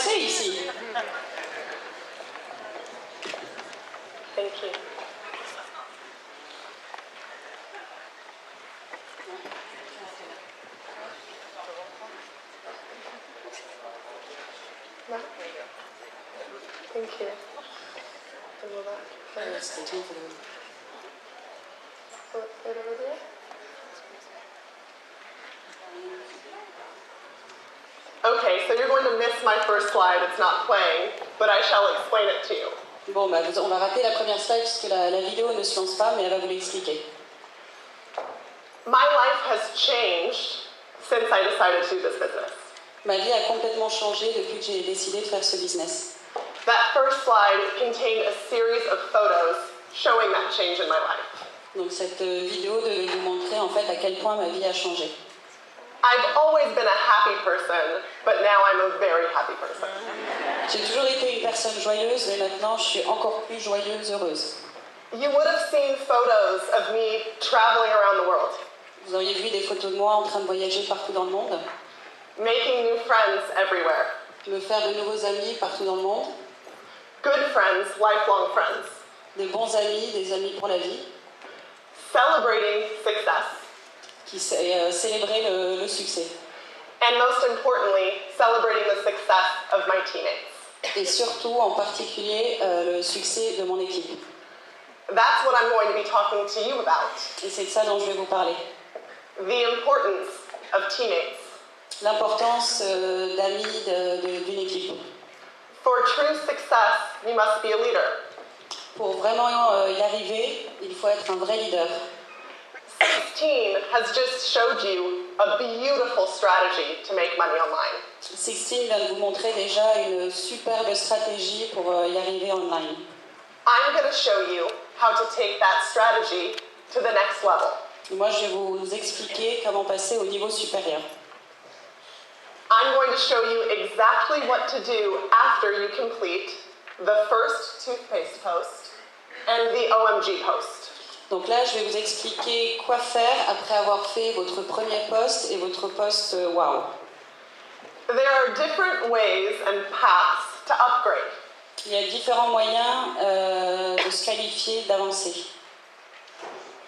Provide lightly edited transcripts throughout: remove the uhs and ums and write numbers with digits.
passer ici. Thank you. No? Thank you. Right over there? Okay, so you're going to miss my first slide. It's not playing, but I shall explain it to you. Bon, bah, on va rater la première slide puisque la vidéo ne se lance pas, mais elle va vous l'expliquer. My life has changed since I decided to do this business. Ma vie a complètement changé depuis que j'ai décidé de faire ce business. That first slide contained a series of photos showing that change in my life. Donc cette vidéo devait vous montrer en fait à quel point ma vie a changé. I've always been a happy person, but now I'm a very happy person. J'ai toujours été une personne joyeuse, mais maintenant je suis encore plus joyeuse, heureuse. You would have seen photos of me traveling around the world. Vous auriez vu des photos de moi en train de voyager partout dans le monde. Making new friends everywhere. Me faire de nouveaux amis partout dans le monde. Good friends, lifelong friends. De bons amis, des amis pour la vie. Celebrating success. Qui célébrer le succès. And most importantly, celebrating the success of my teammates. Et surtout, en particulier, le succès de mon équipe. That's what I'm going to be talking to you about. Et c'est de ça dont je vais vous parler. The importance of teammates. L'importance d'amis d'une équipe. For true success, you must be a leader. Pour vraiment y arriver, il faut être un vrai leader. 16 has just showed you a beautiful strategy to make money online. 16 vient de vous montrer déjà une superbe stratégie pour y arriver online. I'm going to show you how to take that strategy to the next level. Moi, je vais vous expliquer comment passer au niveau supérieur. I'm going to show you exactly what to do after you complete the first toothpaste post and the OMG post. Donc là, je vais vous expliquer quoi faire après avoir fait votre premier post et votre post wow. There are different ways and paths to upgrade. Il y a différents moyens de se qualifier, d'avancer.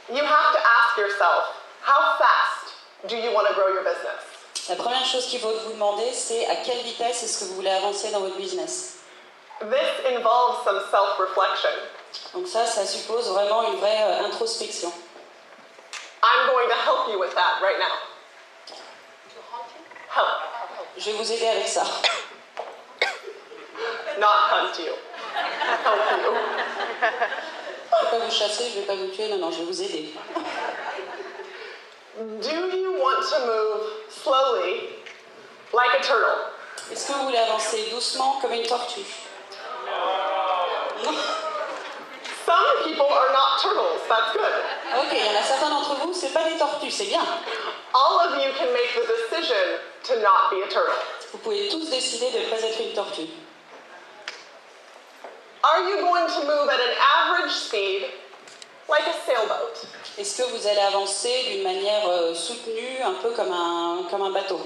You have to ask yourself, how fast do you want to grow your business? La première chose qu'il faut vous demander, c'est à quelle vitesse est-ce que vous voulez avancer dans votre business. This involves some self-reflection. Donc ça suppose vraiment une vraie introspection. I'm going to help you with that right now. Help. Je vais vous aider avec ça. Not hunt you. Help you. Je ne vais pas vous chasser, je ne vais pas vous tuer, non, je vais vous aider. Do you want to move slowly like a turtle? Est-ce que vous voulez avancer doucement comme une tortue? Non. Some people are not turtles, that's good. Ok, il y en a certains d'entre vous, c'est pas des tortues, c'est bien. All of you can make the decision to not be a turtle. Vous pouvez tous décider de ne pas être une tortue. Are you going to move at an average speed like a sailboat? Est-ce que vous allez avancer d'une manière soutenue, un peu comme un bateau?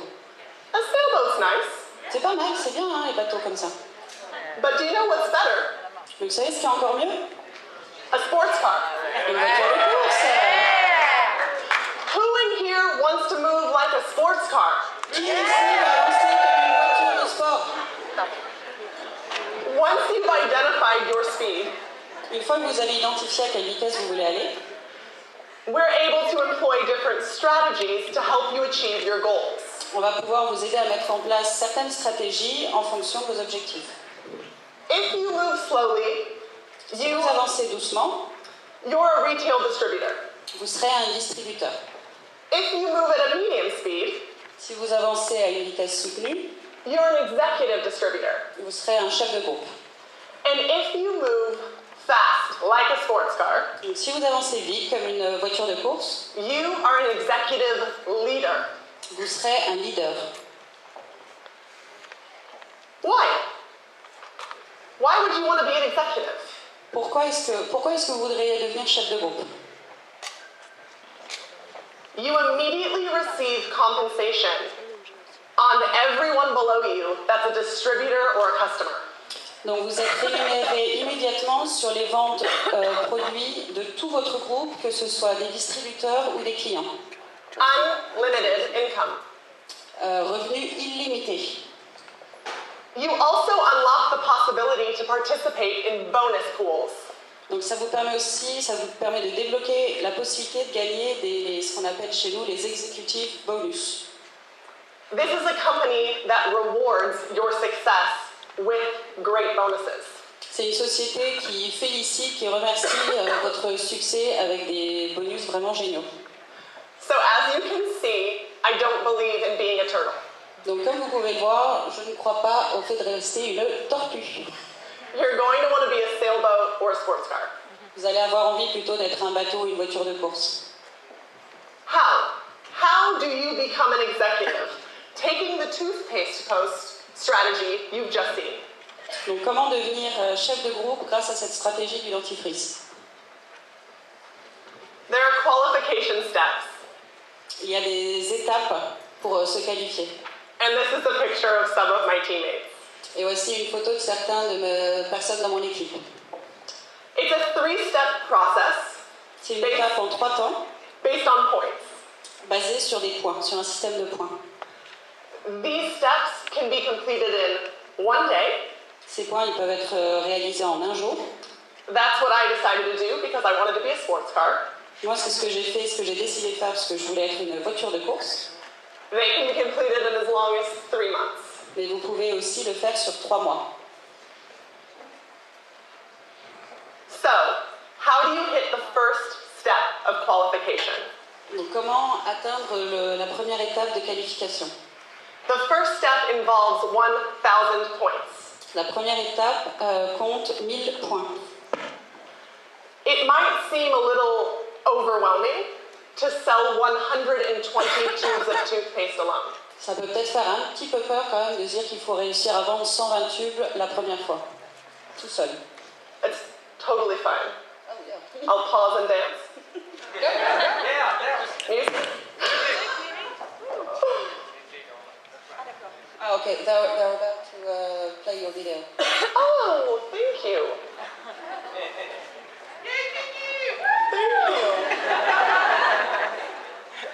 A sailboat's nice. C'est pas mal, c'est bien, hein, les bateaux comme ça. But do you know what's better? Mais vous savez ce qui est encore mieux? A sports car. Une voiture de course. Who in here wants to move like a sports car? Qui ici va avancer comme une voiture de sport? Once you've identified your speed, Une fois que vous avez identifié à quelle vitesse vous voulez aller, we're able to employ different strategies to help you achieve your goals. on va pouvoir vous aider à mettre en place certaines stratégies en fonction de vos objectifs. If you move slowly, Si vous avancez doucement, you're a retail distributor. vous serez un distributeur. If you move at a medium speed, Si vous avancez à une vitesse soutenue, you're an executive distributor. vous serez un chef de groupe. And if you move fast like a sports car, Donc, si vous avancez vite comme une voiture de course, you are an executive leader. vous serez un leader. Why? Why would you want to be an executive? Pourquoi est-ce que vous voudriez devenir chef de groupe? You immediately receive compensation on everyone below you that's a distributor or a customer. Donc vous êtes rémunéré immédiatement sur les ventes produits de tout votre groupe, que ce soit des distributeurs ou des clients. Unlimited income. Revenus illimités. You also unlock the possibility to participate in bonus pools. Donc ça vous permet de débloquer la possibilité de gagner ce qu'on appelle chez nous les executive bonus. This is a company that rewards your success with great bonuses. C'est une société qui félicite, qui remercie votre succès avec des bonus vraiment géniaux. So as you can see, I don't believe in being a turtle. Donc comme vous pouvez le voir, je ne crois pas au fait de rester une tortue. You're going to want to be a sailboat or a sports car. Vous allez avoir envie plutôt d'être un bateau ou une voiture de course. How do you become an executive? Taking the toothpaste post strategy you've just seen. Donc comment devenir chef de groupe grâce à cette stratégie du dentifrice? There are qualification steps. Il y a des étapes pour se qualifier. And this is a picture of some of my teammates. Et voici une photo de certaines de mes personnes dans mon équipe. It's a 3-step process. C'est une étape en 3 temps. Based on points. Basée sur des points, sur un système de points. These steps can be completed in 1 day. Ces points, ils peuvent être réalisés en un jour. That's what I decided to do because I wanted to be a sports car. Moi, c'est ce que j'ai fait, ce que j'ai décidé de faire parce que je voulais être une voiture de course. They can be completed in as long as 3 months. Mais vous pouvez aussi le faire sur 3 mois. So, how do you hit the first step of qualification? Donc, comment atteindre la première étape de qualification? The first step involves 1,000 points. La première étape compte 1000 points. It might seem a little overwhelming to sell 120 tubes of toothpaste alone. Ça peut peut-être faire un petit peu peur quand même de dire qu'il faut réussir à vendre 120 tubes la première fois, tout seul. It's totally fine. I'll pause and dance. Music. Ah, okay, they're about to play your video. Oh, thank you.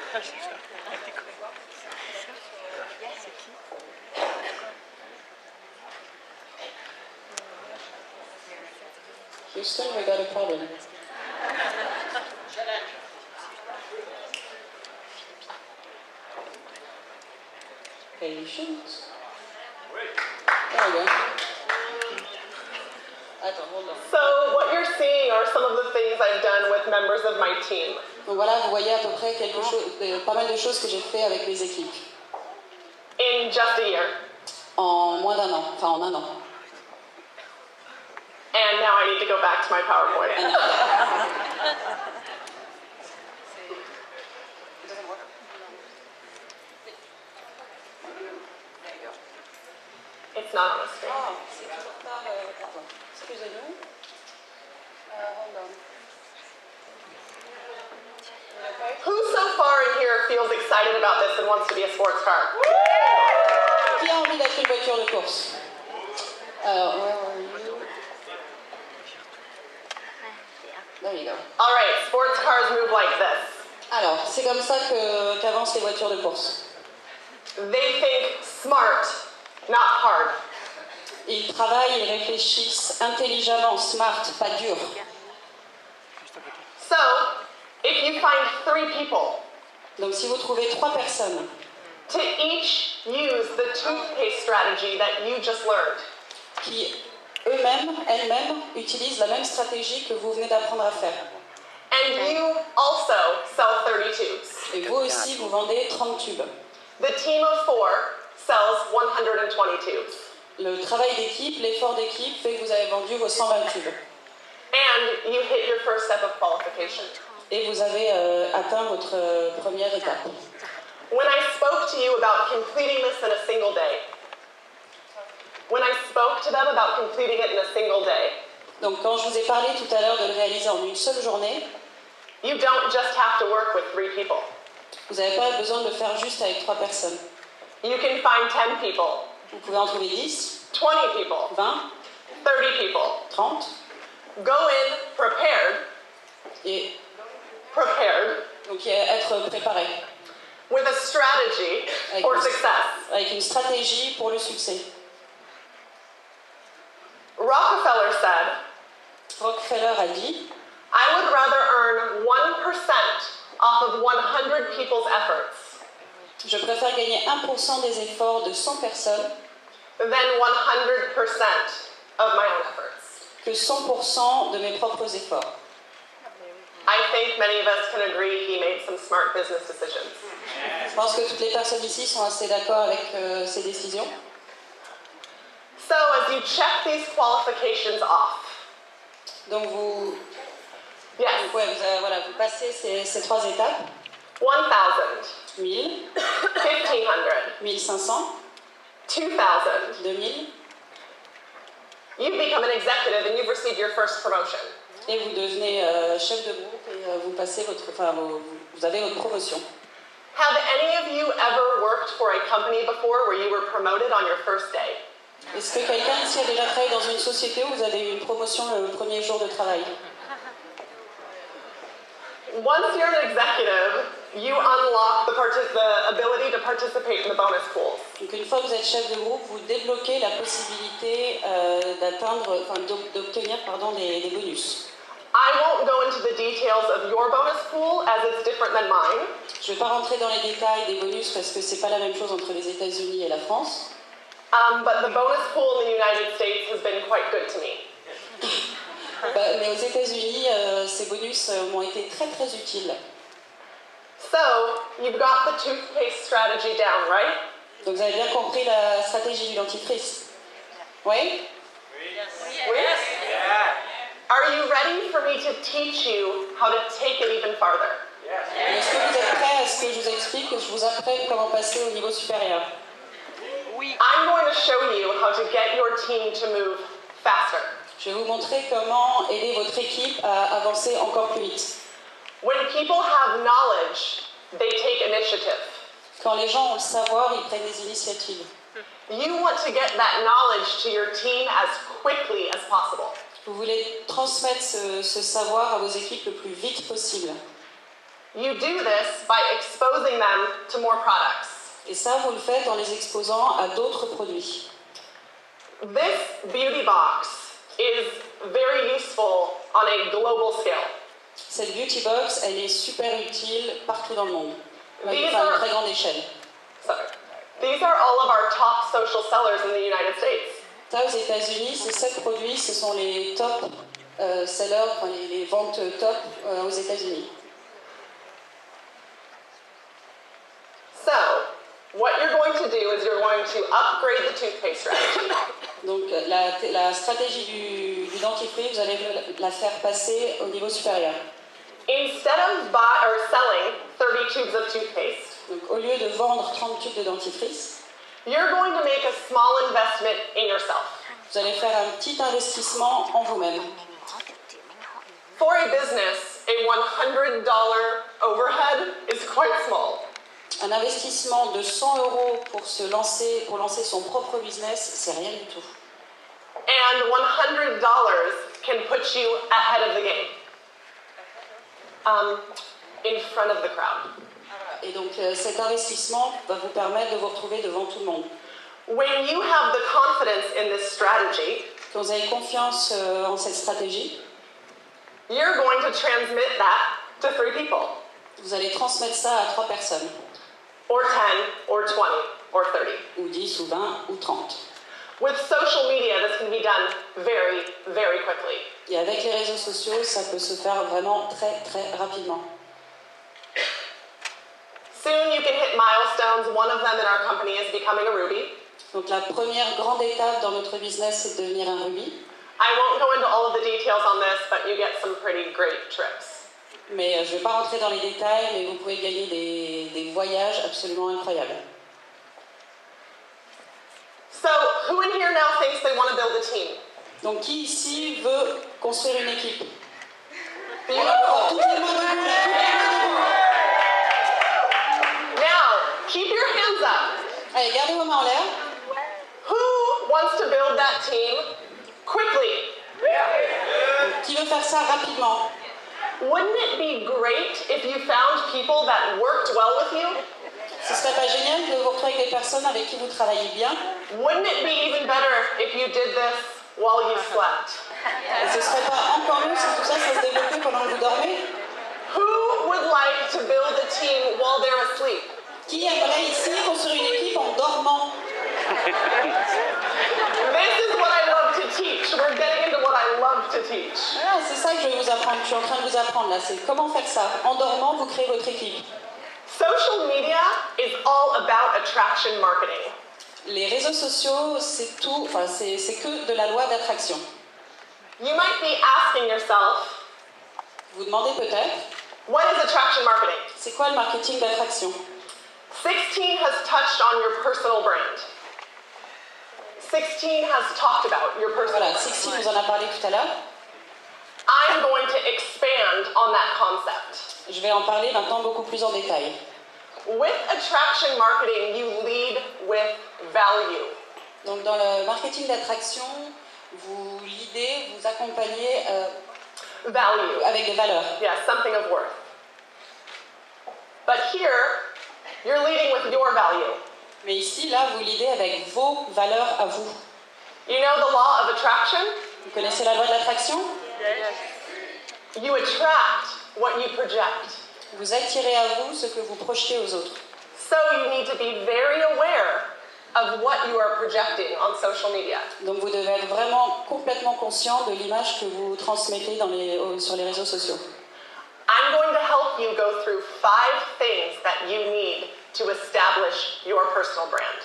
Thank you. Houston, we got a problem. Patience. There we go. Attends, hold on. So what you're seeing are some of the things I've done with members of my team. Donc voilà, vous voyez à peu près pas mal de choses que j'ai fait avec mes équipes. In just a year. En moins d'un an, enfin en un an. And now I need to go back to my PowerPoint. It's not on the screen. Ah, c'est toujours pas... Attends, excusez-nous. Hold on. Okay. Who so far in here feels excited about this and wants to be a sports car? Qui a envie d'être une voiture de course? Alors, where are you? There you go. All right, sports cars move like this. Alors, c'est comme ça qu'avancent les voitures de course. They think smart, not hard. Ils travaillent, ils réfléchissent intelligemment, smart, pas dur. So, if you find 3 people Donc si vous trouvez 3 personnes to each use the toothpaste strategy that you just learned, qui elles-mêmes, utilisent la même stratégie que vous venez d'apprendre à faire. and you also sell 30 tubes, Et vous aussi, vous vendez 30 tubes. the team of 4 sells 120 tubes. Le travail d'équipe, l'effort d'équipe fait que vous avez vendu vos 120 tubes. And you hit your first step of qualification. Et vous avez atteint votre première étape. When I spoke to you about completing this in a single day, Donc quand je vous ai parlé tout à l'heure de le réaliser en une seule journée, you don't just have to work with 3 people. vous n'avez pas besoin de le faire juste avec 3 personnes. You can find 10 people, Vous pouvez en trouver 10, 20 people, 20, 30 people. 30. Go in prepared, Et donc être préparé with a strategy for success. avec une stratégie pour le succès. Rockefeller said, Rockefeller a dit, I would rather earn 1% off of 100 people's efforts je préfère gagner 1% des efforts de 100 personnes than 100% of my own efforts. que 100% de mes propres efforts. I think many of us can agree he made some smart business decisions. Je pense que toutes les personnes ici sont assez d'accord avec ces décisions. So as you check these qualifications off, Donc vous, yes, vous passez ces 3 étapes, 1,000, 1000, 1,500, 1500, 2,000, 2000, you've become an executive and you've received your first promotion. et vous devenez chef de groupe et vous avez votre promotion. Have any of you ever worked for a company before where you were promoted on your first day? Est-ce que quelqu'un ici a déjà travaillé dans une société où vous avez eu une promotion le premier jour de travail? Once you're an executive, you unlock the ability to participate in the bonus pools. Donc une fois que vous êtes chef de groupe, vous débloquez la possibilité d'obtenir des bonus. I won't go into the details of your bonus pool as it's different than mine. Je ne vais pas rentrer dans les détails des bonus parce que c'est pas la même chose entre les États-Unis et la France. But the bonus pool in the United States has been quite good to me. Mais aux États-Unis, ces bonus m'ont été très très utiles. So, you've got the toothpaste strategy down, right? Donc vous avez bien compris la stratégie du dentifrice. Oui? Yes. Are you ready for me to teach you how to take it even farther? Est-ce que vous êtes prêts à ce que je vous explique, que je vous apprenne comment passer au niveau supérieur? I'm going to show you how to get your team to move faster. Je vais vous montrer comment aider votre équipe à avancer encore plus vite. When people have knowledge, they take initiative. Quand les gens ont le savoir, ils prennent des initiatives. You want to get that knowledge to your team as quickly as possible. Vous voulez transmettre ce savoir à vos équipes le plus vite possible. You do this by exposing them to more products. Et ça, vous le faites en les exposant à d'autres produits. This beauty box is very useful on a global scale. Cette beauty box, elle est super utile partout dans le monde, à une très grande échelle. These are all of our top social sellers in the United States. Ça, aux États-Unis, ces 7 produits, ce sont les top sellers, les ventes top aux États-Unis. So, what you're going to do is you're going to upgrade the toothpaste strategy. Donc la stratégie du dentifrice, vous allez la faire passer au niveau supérieur. Instead of selling 30 tubes of toothpaste, donc au lieu de vendre 30 tubes de dentifrice, you're going to make a small investment in yourself. Vous allez faire un petit investissement en vous-même. For a business, a $100 overhead is quite small. Un investissement de 100 € pour lancer son propre business, c'est rien du tout. And $100 can put you ahead of the game, in front of the crowd. Et donc cet investissement va vous permettre de vous retrouver devant tout le monde. When you have the confidence in this strategy, quand vous avez confiance en cette stratégie, you're going to transmit that to 3 people. Vous allez transmettre ça à 3 personnes. Or 10, or 20, or 30. Ou 10, ou 20, ou 30. With social media, this can be done very, very quickly. Et avec les réseaux sociaux, ça peut se faire vraiment très, très rapidement. Soon you can hit milestones. One of them in our company is becoming a Ruby. Donc la première grande étape dans notre business, c'est de devenir un Ruby. I won't go into all of the details on this, but you get some pretty great trips. Mais je ne vais pas rentrer dans les détails, mais vous pouvez gagner des voyages absolument incroyables. So, who in here now thinks they want to build a team? Donc qui ici veut construire une équipe? Beautiful. Toutes les mains debout, là, toutes les mains debout. Now, keep your hands up. Allez, gardez vos mains en l'air. Who wants to build that team quickly? Qui veut faire ça rapidement? Wouldn't it be great if you found people that worked well with you? Ce serait pas génial de vous retrouver avec des personnes avec qui vous travaillez bien? Wouldn't it be even better if you did this while you slept? Et ce serait pas encore mieux si tout ça se développait pendant que vous dormez? Who would like to build a team while they're asleep? Qui aimerait ici construire une équipe en dormant? This is what I love to teach. We're getting into what I love to teach. Voilà, c'est ça que je vais vous apprendre. Je suis en train de vous apprendre là. C'est comment faire ça. En dormant, vous créez votre équipe. Social media is all about attraction marketing. Les réseaux sociaux, c'est tout. Enfin, c'est que de la loi d'attraction. You might be asking yourself, Vous demandez peut-être, what is attraction marketing? c'est quoi le marketing d'attraction? 16 has touched on your personal brand. 16 has talked about your personal Voilà, brand. Sixty nous en a parlé tout à l'heure. I'm going to expand on that concept. Je vais en parler maintenant beaucoup plus en détail. With attraction marketing, you lead with value. Donc dans le marketing d'attraction, vous leadez, vous accompagnez Value. avec des valeurs. Yeah, something of worth. But here, you're leading with your value. Mais ici, là, vous leadez avec vos valeurs à vous. You know the law of attraction? Vous connaissez la loi de l'attraction? You attract what you project. Vous attirez à vous ce que vous projetez aux autres. So you need to be very aware of what you are projecting on social media. Donc vous devez être vraiment complètement conscient de l'image que vous transmettez sur les réseaux sociaux. I'm going to help you go through 5 things that you need to establish your personal brand.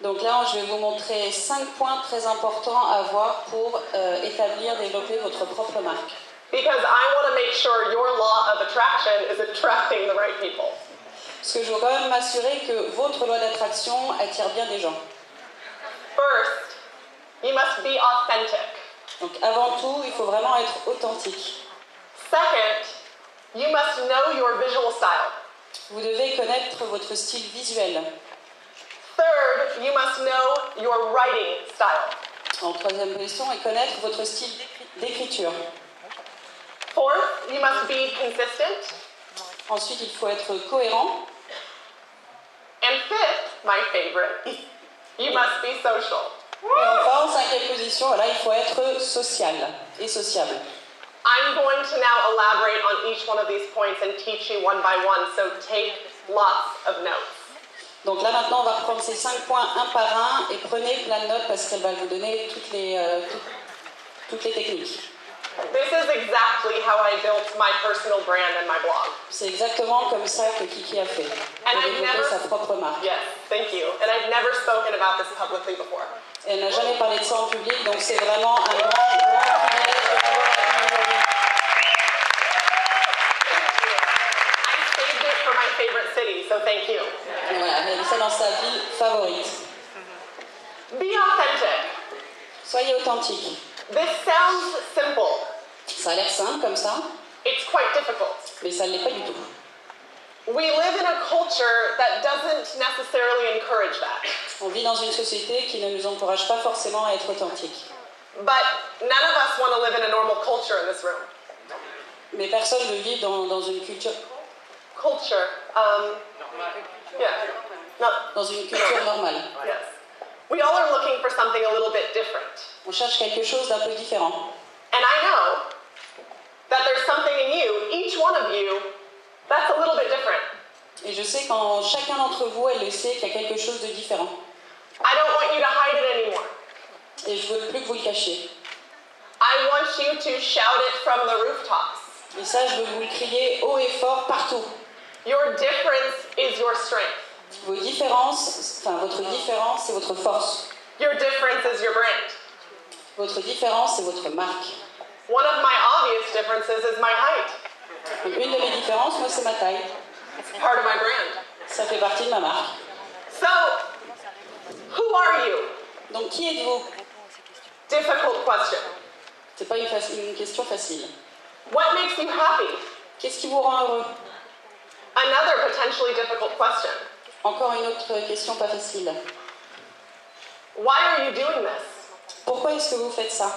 Donc là, je vais vous montrer 5 points très importants à voir pour établir, développer votre propre marque. Because I want to make sure your law of attraction is attracting the right people. Parce que je veux quand même m'assurer que votre loi d'attraction attire bien des gens. First, you must be authentic. Donc avant tout, il faut vraiment être authentique. Second, you must know your visual style. Vous devez connaître votre style visuel. Third, you must know your writing style. En troisième position, et connaître votre style d'écriture. Fourth, you must be consistent. Ensuite, il faut être cohérent. And fifth, my favorite, you must be social. Et enfin, en cinquième position, voilà, il faut être social et sociable. I'm going to now elaborate on each one of these points and teach you one by one, so take lots of notes. Donc là maintenant on va reprendre ces 5 points un par un et prenez plein de notes parce qu'elle va vous donner toutes les techniques. This is exactly how I built my personal brand and my blog. C'est exactement comme ça que Kiki a fait. Pour développer sa propre marque. Yes, thank you. And I've never spoken about this publicly before. Et elle n'a jamais parlé de ça en public, donc c'est vraiment un grand privilège de l'avoir avec nous aujourd'hui. I saved it for my favorite city, so thank you. Et voilà, elle a mis ça dans sa ville favorite. Be authentic. Soyez authentique. This sounds simple. Ça a l'air simple comme ça, It's quite difficult. mais ça ne l'est pas du tout. We live in a culture that doesn't necessarily encourage that. On vit dans une société qui ne nous encourage pas forcément à être authentique. But none of us want to live in a normal culture in this room. Mais personne ne vit dans une culture. Culture. Yeah. No, Dans une culture normale. yes. We all are looking for something a little bit different. On cherche quelque chose d'un peu différent. And I know that there's something in you, each one of you, that's a little bit different. Et je sais qu'en chacun d'entre vous, elle le sait qu'il y a quelque chose de différent. I don't want you to hide it anymore. Et je ne veux plus que vous le cachiez. I want you to shout it from the rooftops. Et ça, je veux vous le crier haut et fort partout. Your difference is your strength. Votre différence, c'est votre force. Your difference is your brand. Votre différence, c'est votre marque. One of my obvious differences is my height. Donc, une de mes différences, moi, c'est ma taille. It's part of my brand. Ça fait partie de ma marque. So, who are you? Donc, qui êtes-vous? Difficult question. C'est pas une question facile. What makes you happy? Qu'est-ce qui vous rend heureux? Another potentially difficult question. Encore une autre question pas facile. Why are you doing this? Pourquoi est-ce que vous faites ça?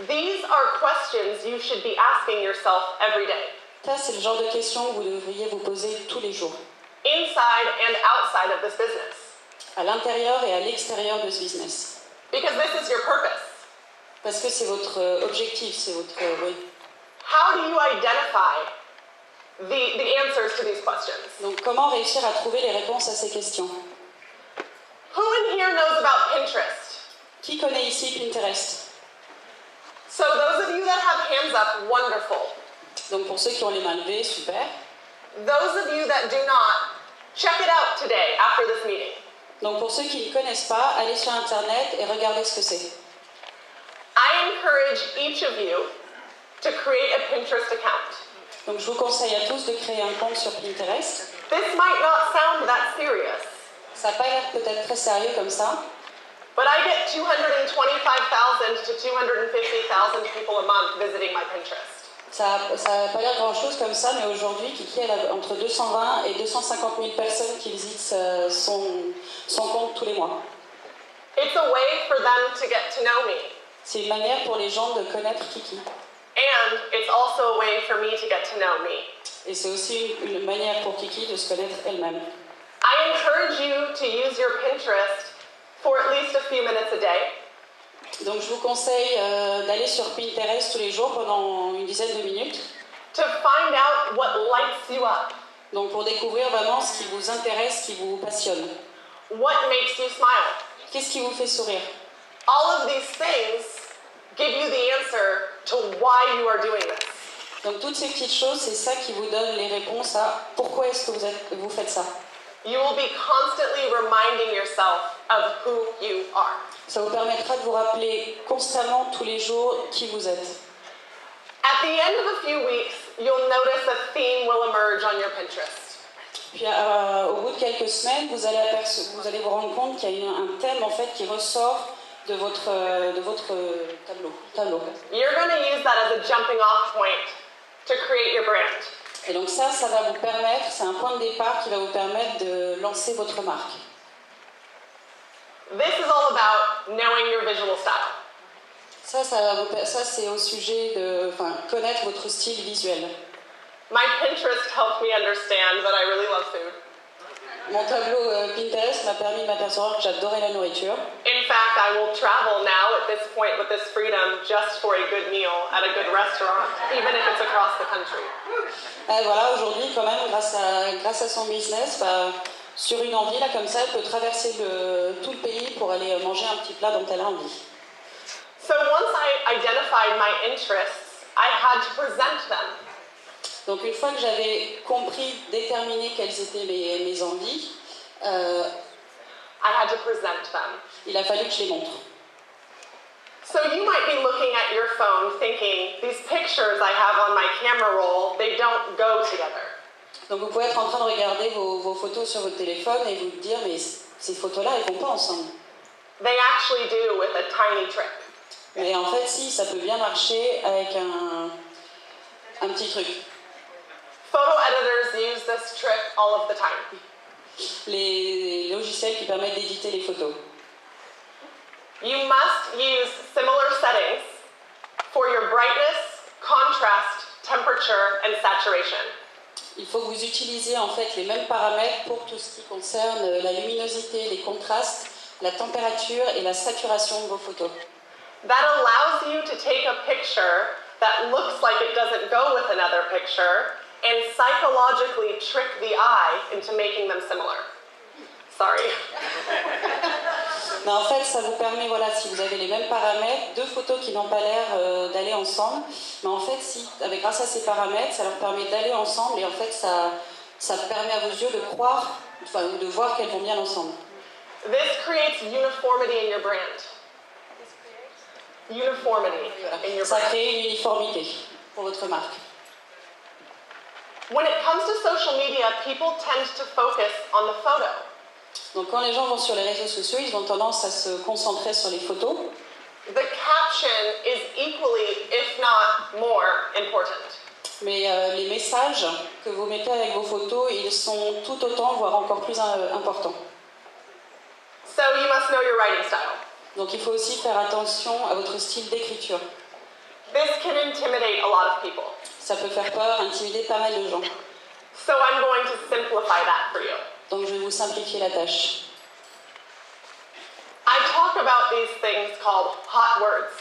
These are questions you should be asking yourself every day. Ça, c'est le genre de questions que vous devriez vous poser tous les jours. Inside and outside of this business. À l'intérieur et à l'extérieur de ce business. Because this is your purpose. Parce que c'est votre objectif, c'est votre... oui. How do you identify the answers to these questions? Donc, comment réussir à trouver les réponses à ces questions? Who in here knows about Pinterest? Qui connaît ici Pinterest? So those of you that have hands up, wonderful. Donc, pour ceux qui ont les mains levées, super. Those of you that do not, check it out today after this meeting. Donc, pour ceux qui ne connaissent pas, allez sur Internet et regardez ce que c'est. I encourage each of you to create a Pinterest account. Donc, je vous conseille à tous de créer un compte sur Pinterest. This might not sound that serious, Ça n'a pas l'air peut-être très sérieux comme ça, but I get 225,000 to 250,000 people a month visiting my Pinterest. ça n'a pas l'air grand-chose comme ça, mais aujourd'hui, Kiki, elle a entre 220 et 250 000 personnes qui visitent son compte tous les mois. It's a way for them to get to know me. C'est une manière pour les gens de connaître Kiki. And it's also a way for me to get to know me. Et c'est aussi une manière pour Kiki de se connaître elle-même. I encourage you to use your Pinterest for at least a few minutes a day. Donc je vous conseille d'aller sur Pinterest tous les jours pendant une dizaine de minutes. To find out what lights you up. Donc pour découvrir vraiment ce qui vous intéresse, ce qui vous passionne. What makes you smile. Qu'est-ce qui vous fait sourire? All of these things give you the answer to why you are doing this. Donc toutes ces petites choses, c'est ça qui vous donne les réponses à pourquoi est-ce que vous faites ça. You will be constantly reminding yourself of who you are. Ça vous permettra de vous rappeler constamment tous les jours qui vous êtes. At the end of a few weeks, you'll notice a theme will emerge on your Pinterest. Puis au bout de quelques semaines, vous allez vous rendre compte qu'il y a un thème en fait qui ressort de votre tableau. You're going to use that as a jumping off point to create your brand. Et donc ça va vous permettre, c'est un point de départ qui va vous permettre de lancer votre marque. This is all about knowing your visual style. Ça c'est au sujet de connaître votre style visuel. My Pinterest helped me understand that I really love food. Mon tableau Pinterest m'a permis de m'apercevoir que j'adorais la nourriture. In fact, I will travel now at this point with this freedom just for a good meal at a good restaurant, even if it's across the country. Et voilà, aujourd'hui, quand même, grâce à son business, sur une envie, là, comme ça, elle peut traverser tout le pays pour aller manger un petit plat dont elle a envie. So once I identified my interests, I had to present them. Donc une fois que j'avais compris, déterminé quelles étaient mes envies, I had to present them. il a fallu que je les montre. So you might be looking at your phone thinking, these pictures I have on my camera roll, they don't go together. Donc vous pouvez être en train de regarder vos photos sur votre téléphone et vous dire, mais ces photos-là, elles vont pas ensemble. They actually do with a tiny trick. Mais en fait, si, ça peut bien marcher avec un petit truc. Photo editors use this trick all of the time. Les logiciels qui permettent d'éditer les photos. You must use similar settings for your brightness, contrast, temperature, and saturation. Il faut que vous utilisiez en fait les mêmes paramètres pour tout ce qui concerne la luminosité, les contrastes, la température et la saturation de vos photos. That allows you to take a picture that looks like it doesn't go with another picture and psychologically trick the eye into making them similar. Sorry. Mais en fait, ça vous permet, voilà, si vous avez les mêmes paramètres, deux photos qui n'ont pas l'air d'aller ensemble, mais en fait, grâce à ces paramètres, ça leur permet d'aller ensemble et en fait, ça permet à vos yeux de croire, ou de voir qu'elles vont bien ensemble. This creates uniformity in your brand. Uniformity in your Ça brand. crée une uniformité pour votre marque. When it comes to social media, people tend to focus on the photo. Donc quand les gens vont sur les réseaux sociaux, ils ont tendance à se concentrer sur les photos. The caption is equally, if not more, important. Mais les messages que vous mettez avec vos photos, ils sont tout autant, voire encore plus importants. So you must know your writing style. Donc il faut aussi faire attention à votre style d'écriture. This can intimidate a lot of people. Ça peut faire peur, intimider pas mal de gens. So I'm going to simplify that for you. Donc je vais vous simplifier la tâche. I talk about these things called hot words.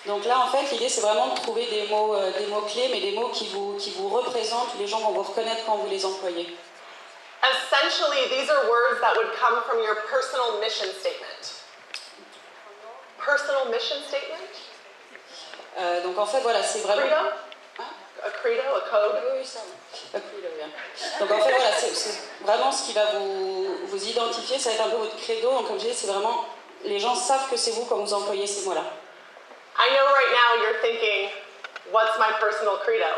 Donc là, en fait, l'idée, c'est vraiment de trouver des mots clés, mais des mots qui vous représentent, où les gens vont vous reconnaître quand vous les employez. Essentially, these are words that would come from your personal mission statement. Personal mission statement? Donc en fait, voilà, c'est vraiment... Credo? Hein? A credo, a code? Oui, ça. A credo, bien. Donc en fait, voilà, c'est vraiment ce qui va vous identifier, ça va être un peu votre credo. Donc comme je disais, c'est vraiment... Les gens savent que c'est vous quand vous employez ces mots-là. I know right now you're thinking, what's my personal credo?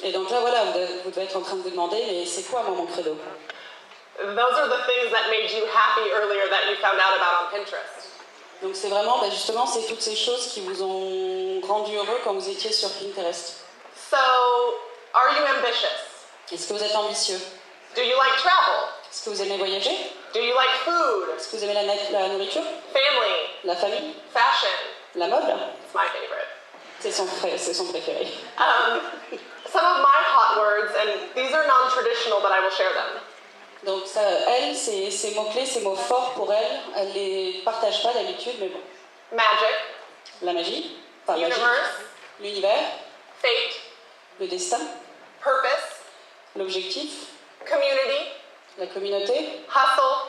Et donc là, voilà, vous devez être en train de vous demander, mais c'est quoi, moi, mon credo? Those are the things that made you happy earlier that you found out about on Pinterest. Donc c'est vraiment, justement, c'est toutes ces choses qui vous ont rendu heureux quand vous étiez sur Pinterest. So, are you ambitious? Est-ce que vous êtes ambitieux? Do you like travel? Est-ce que vous aimez voyager? Do you like food? Est-ce que vous aimez la nourriture? Family? La famille? Fashion? La mode? It's my favorite. C'est son préféré. Some of my hot words, and these are non-traditional, but I will share them. Donc ça, elle, ces mots-clés, ces mots forts pour elle les partage pas d'habitude, mais bon. Magic. La magie, enfin Universe. magique, l'univers, Fate. le destin, Purpose. l'objectif, Community. la communauté, Hustle.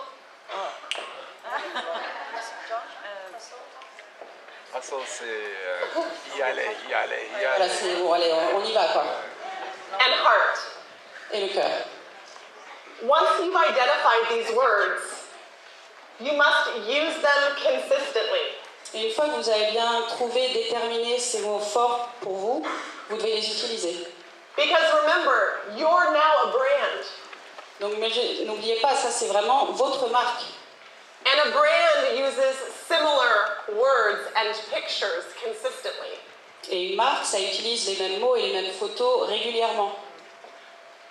Hustle, c'est y aller. voilà, c'est bon, allez, on y va quoi. And heart. Et le cœur. Once you've identified these words, you must use them consistently. Et une fois que vous avez bien trouvé, déterminé ces mots forts pour vous, vous devez les utiliser. Because remember, you're now a brand. Donc n'oubliez pas, ça c'est vraiment votre marque. And a brand uses similar words and pictures consistently. Et une marque, ça utilise les mêmes mots et les mêmes photos régulièrement.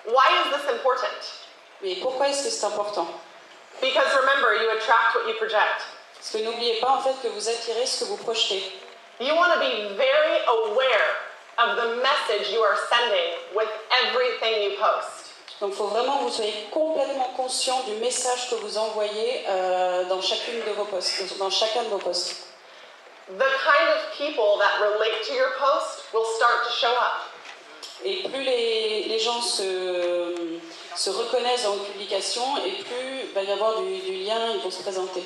Why is this important? Mais pourquoi est-ce que c'est important? Because remember, you attract what you project. Parce que n'oubliez pas en fait que vous attirez ce que vous projetez. You want to be very aware of the message you are sending with everything you post. Donc il faut vraiment que vous soyez complètement conscient du message que vous envoyez dans chacun de vos posts. The kind of people that relate to your post will start to show up. Et plus les gens se reconnaissent dans vos publications, et plus il va y avoir du lien, ils vont se présenter.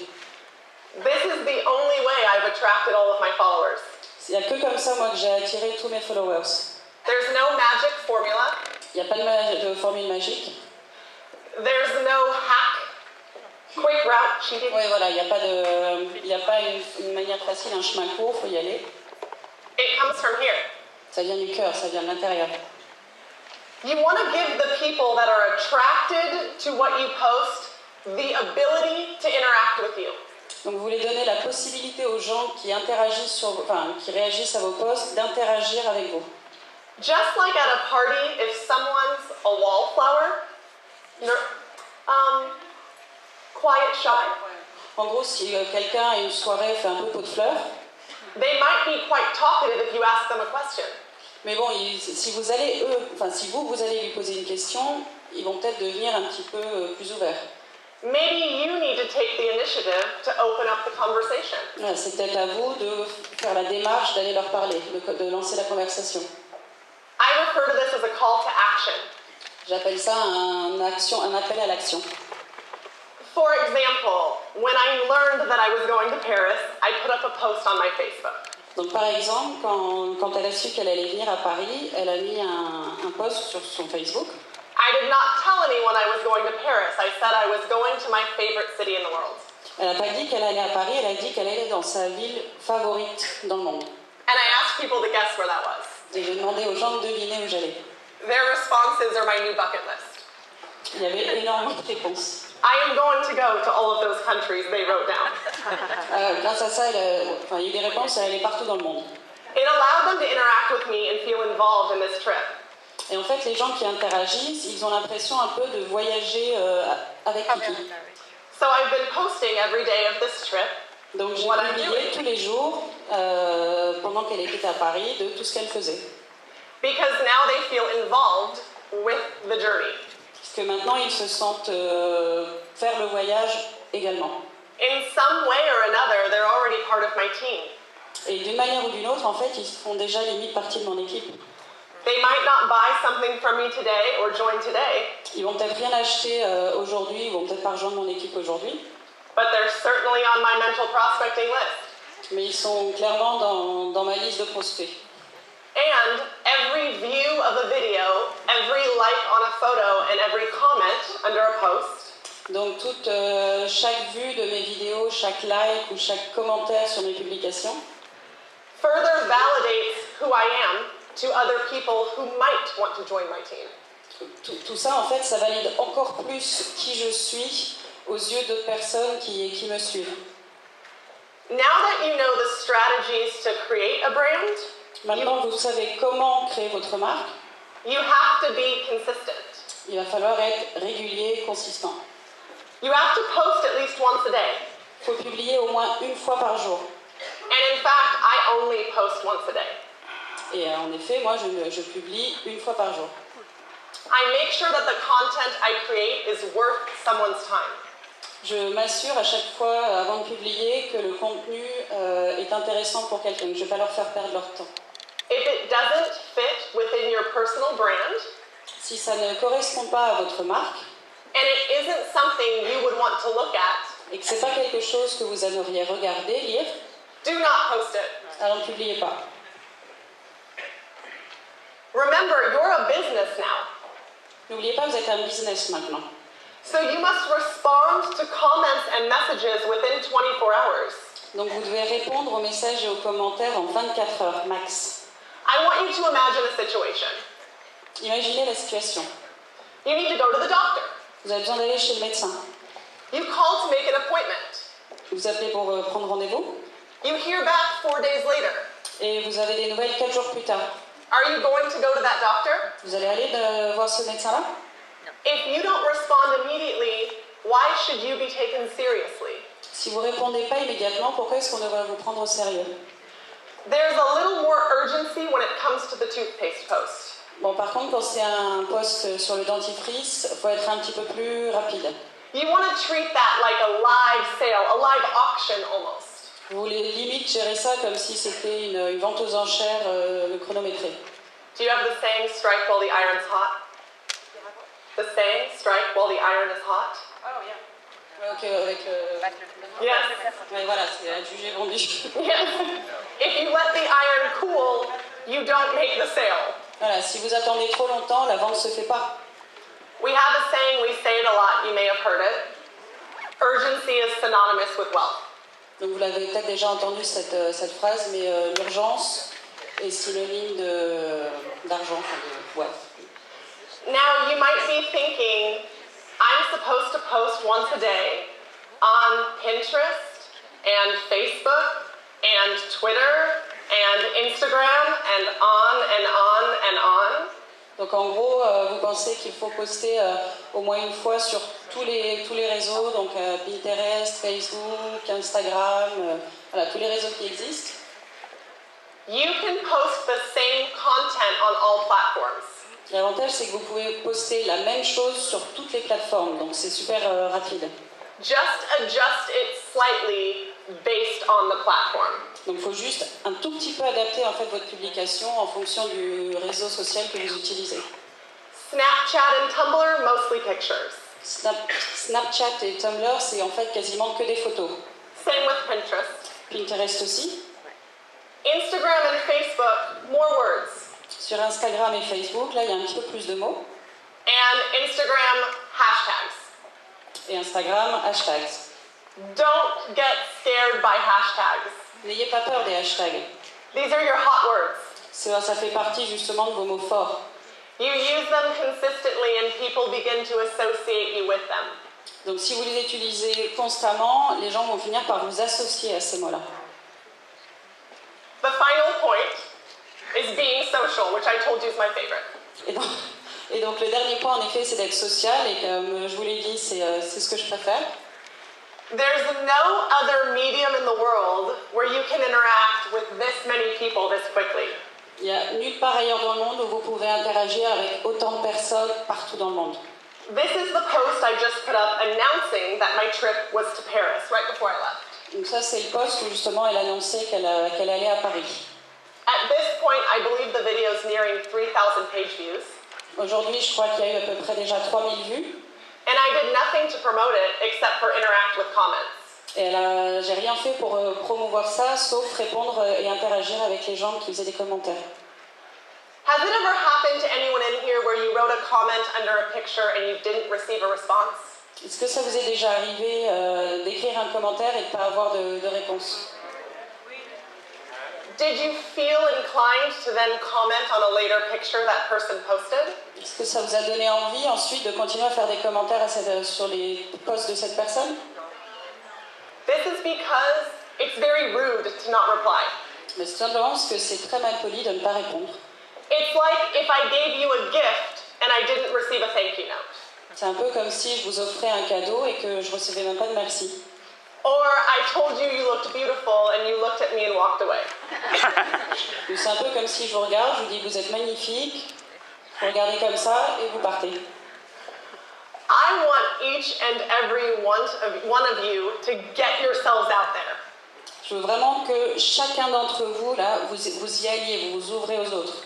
This is the only way I've attracted all of my followers. Il n'y a que comme ça, moi, que j'ai attiré tous mes followers. There's no magic formula. Il n'y a pas de formule magique. There's no hack, quick route cheating. Oui, voilà, il n'y a pas une manière facile, un chemin court, il faut y aller. It comes from here. Ça vient du cœur, ça vient de l'intérieur. You want to give the people that are attracted to what you post the ability to interact with you. Donc vous voulez donner la possibilité aux gens qui qui réagissent à vos posts d'interagir avec vous. Just like at a party, if someone's a wallflower, quiet, shy, En gros, si quelqu'un à une soirée fait un peu pot de fleurs, they might be quite talkative if you ask them a question. mais bon, si vous allez lui poser une question, ils vont peut-être devenir un petit peu plus ouverts. Maybe you need to take the initiative to open up the conversation. Voilà, c'est peut-être à vous de faire la démarche d'aller leur parler, de lancer la conversation. I refer to this as a call to action. J'appelle ça un appel à l'action. For example, when I learned that I was going to Paris, I put up a post on my Facebook. Donc par exemple, quand elle a su qu'elle allait venir à Paris, elle a mis un post sur son Facebook. I did not tell anyone I was going to Paris. I said I was going to my favorite city in the world. Elle n'a pas dit qu'elle allait à Paris, elle a dit qu'elle allait dans sa ville favorite dans le monde. And I asked people to guess where that was. Et j'ai demandé aux gens de deviner où j'allais. Their responses are my new bucket list. Il y avait énormément de réponses. I am going to go to all of those countries they wrote down. Grâce à ça, il y a eu des réponses, elle est partout dans le monde. It allowed them to interact with me and feel involved in this trip. Et en fait, les gens qui interagissent, ils ont l'impression un peu de voyager avec Kiki. So I've been posting every day of this trip Donc j'ai what I'm publié doing. tous les jours, pendant qu'elle était à Paris, de tout ce qu'elle faisait. Because now they feel involved with the journey. Parce que maintenant, ils se sentent faire le voyage également. In some way or another, they're already part of my team. Et d'une manière ou d'une autre, en fait, ils font déjà limite partie de mon équipe. They might not buy something from me today or join today, Ils vont peut-être rien acheter aujourd'hui, ils vont peut-être pas rejoindre mon équipe aujourd'hui, but they're certainly on my mental prospecting list. mais ils sont clairement dans ma liste de prospects. And every view of a video, every like on a photo, and every comment under a post Donc chaque vue de mes vidéos, chaque like ou chaque commentaire sur mes publications further validates who I am to other people who might want to join my team. Tout ça, en fait, ça valide encore plus qui je suis aux yeux d'autres personnes qui me suivent. Now that you know the strategies to create a brand, Maintenant, vous savez comment créer votre marque, you have to be consistent. il va falloir être régulier, consistant. You have to post at least once a day. Il faut publier au moins une fois par jour. And in fact, I only post once a day. Et en effet, moi, je publie une fois par jour. I make sure that the content I create is worth someone's time. Je m'assure à chaque fois, avant de publier, que le contenu est intéressant pour quelqu'un, que je ne vais pas leur faire perdre leur temps. If it doesn't fit within your personal brand, Si ça ne correspond pas à votre marque, and it isn't something you would want to look at, et que ce n'est pas quelque chose que vous aimeriez regarder, lire, do not post it. alors ne publiez pas. Remember, you're a business now, N'oubliez pas, vous êtes un business maintenant. so you must respond to comments and messages within 24 hours. Donc vous devez répondre aux messages et aux commentaires en 24 heures max. I want you to imagine a situation. Imaginez la situation. You need to go to the doctor. Vous avez besoin d'aller chez le médecin. You call to make an appointment. Vous appelez pour prendre rendez-vous You hear back 4 days later. et vous avez des nouvelles 4 jours plus tard. Are you going to go to that doctor? Vous allez aller voir ce médecin-là? If you don't respond immediately, why should you be taken seriously? Si vous ne répondez pas immédiatement, pourquoi est-ce qu'on devrait vous prendre au sérieux? There's a little more urgency when it comes to the toothpaste post. Bon, par contre, quand c'est un post sur le dentifrice, il faut être un petit peu plus rapide. You want to treat that like a live sale, a live auction almost. Vous voulez limite gérer ça comme si c'était une vente aux enchères chronométrée. Do you have the saying, strike while the iron's hot? The saying, strike while the iron is hot? Oh, yeah. Ok, avec Yes. ouais, voilà, c'est à juger vendu. Yes. If you let the iron cool, you don't make the sale. Voilà, si vous attendez trop longtemps, la vente ne se fait pas. We have a saying, we say it a lot, you may have heard it. Urgency is synonymous with wealth. Donc vous l'avez peut-être déjà entendu cette phrase, mais l'urgence est synonyme d'argent, enfin de wealth. Now, you might be thinking, I'm supposed to post once a day on Pinterest and Facebook and Twitter and Instagram and on and on and on. Donc en gros, vous pensez qu'il faut poster au moins une fois sur tous les réseaux, donc Pinterest, Facebook, Instagram, voilà, tous les réseaux qui existent. You can post the same content on all platforms. L'avantage, c'est que vous pouvez poster la même chose sur toutes les plateformes, donc c'est super rapide. Just adjust it slightly based on the platform. Donc il faut juste un tout petit peu adapter en fait votre publication en fonction du réseau social que vous utilisez. Snapchat and Tumblr, mostly pictures. Snapchat et Tumblr, c'est en fait quasiment que des photos. Same with Pinterest. Pinterest aussi. Instagram and Facebook, more words. Sur Instagram et Facebook, là, il y a un petit peu plus de mots. And Instagram, hashtags. Et Instagram, hashtags. Don't get scared by hashtags. N'ayez pas peur des hashtags. These are your hot words. Ça fait partie justement de vos mots forts. You use them consistently and people begin to associate you with them. Donc si vous les utilisez constamment, les gens vont finir par vous associer à ces mots-là. The final point is being social, which I told you is my favorite. Et donc le dernier point, en effet, c'est d'être social. Et comme je vous l'ai dit, c'est ce que je préfère. There's no other medium in the world where you can interact with this many people this quickly. Il n'y a nulle part ailleurs dans le monde où vous pouvez interagir avec autant de personnes partout dans le monde. This is the post I just put up announcing that my trip was to Paris right before I left. Donc ça, c'est le post où justement elle annonçait qu'elle allait à Paris. At this point, I believe the video is nearing 3,000 page views. Aujourd'hui, je crois qu'il y a eu à peu près déjà 3000 vues. And I did nothing to promote it except for interact with comments. Et j'ai rien fait pour promouvoir ça, sauf répondre et interagir avec les gens qui faisaient des commentaires. Has it ever happened to anyone in here where you wrote a comment under a picture and you didn't receive a response? Est-ce que ça vous est déjà arrivé d'écrire un commentaire et de ne pas avoir de réponse? Did you feel inclined to then comment on a later picture that person posted? Est-ce que ça vous a donné envie ensuite de continuer à faire des commentaires sur les posts de cette personne? This is because it's very rude to not reply. Mais c'est simplement parce que c'est très mal poli de ne pas répondre. It's like if I gave you a gift and I didn't receive a thank you note. C'est un peu comme si je vous offrais un cadeau et que je recevais même pas de merci. Or I told you you looked beautiful and you looked at me and walked away. C'est un peu comme si je vous regarde, je vous dis vous êtes magnifique, vous regardez comme ça et vous partez. I want each and every one of you to get yourselves out there. Je veux vraiment que chacun d'entre vous, là, vous y alliez, vous vous ouvrez aux autres.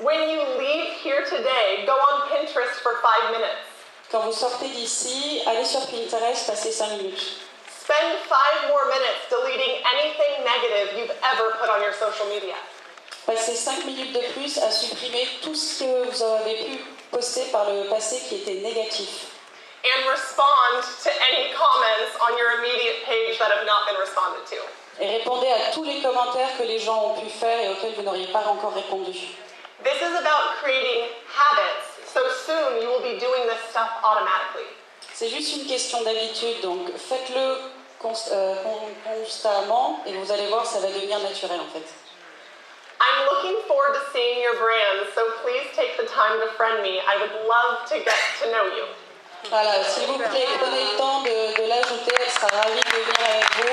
When you leave here today, go on Pinterest for 5 minutes. Quand vous sortez d'ici, allez sur Pinterest, passez 5 minutes. Spend 5 more minutes deleting anything negative you've ever put on your social media. Passez 5 minutes de plus à supprimer tout ce que vous avez pu poster par le passé qui était négatif. And respond to any comments on your immediate page that have not been responded to. Et répondez à tous les commentaires que les gens ont pu faire et auxquels vous n'auriez pas encore répondu. This is about creating habits, so soon you will be doing this stuff automatically. C'est juste une question d'habitude, donc faites-le constamment et vous allez voir, ça va devenir naturel en fait. I'm looking forward to seeing your brand, so please take the time to friend me. I would love to get to know you. Voilà, s'il vous plaît, prenez le temps de l'ajouter, elle sera ravie de venir avec vous.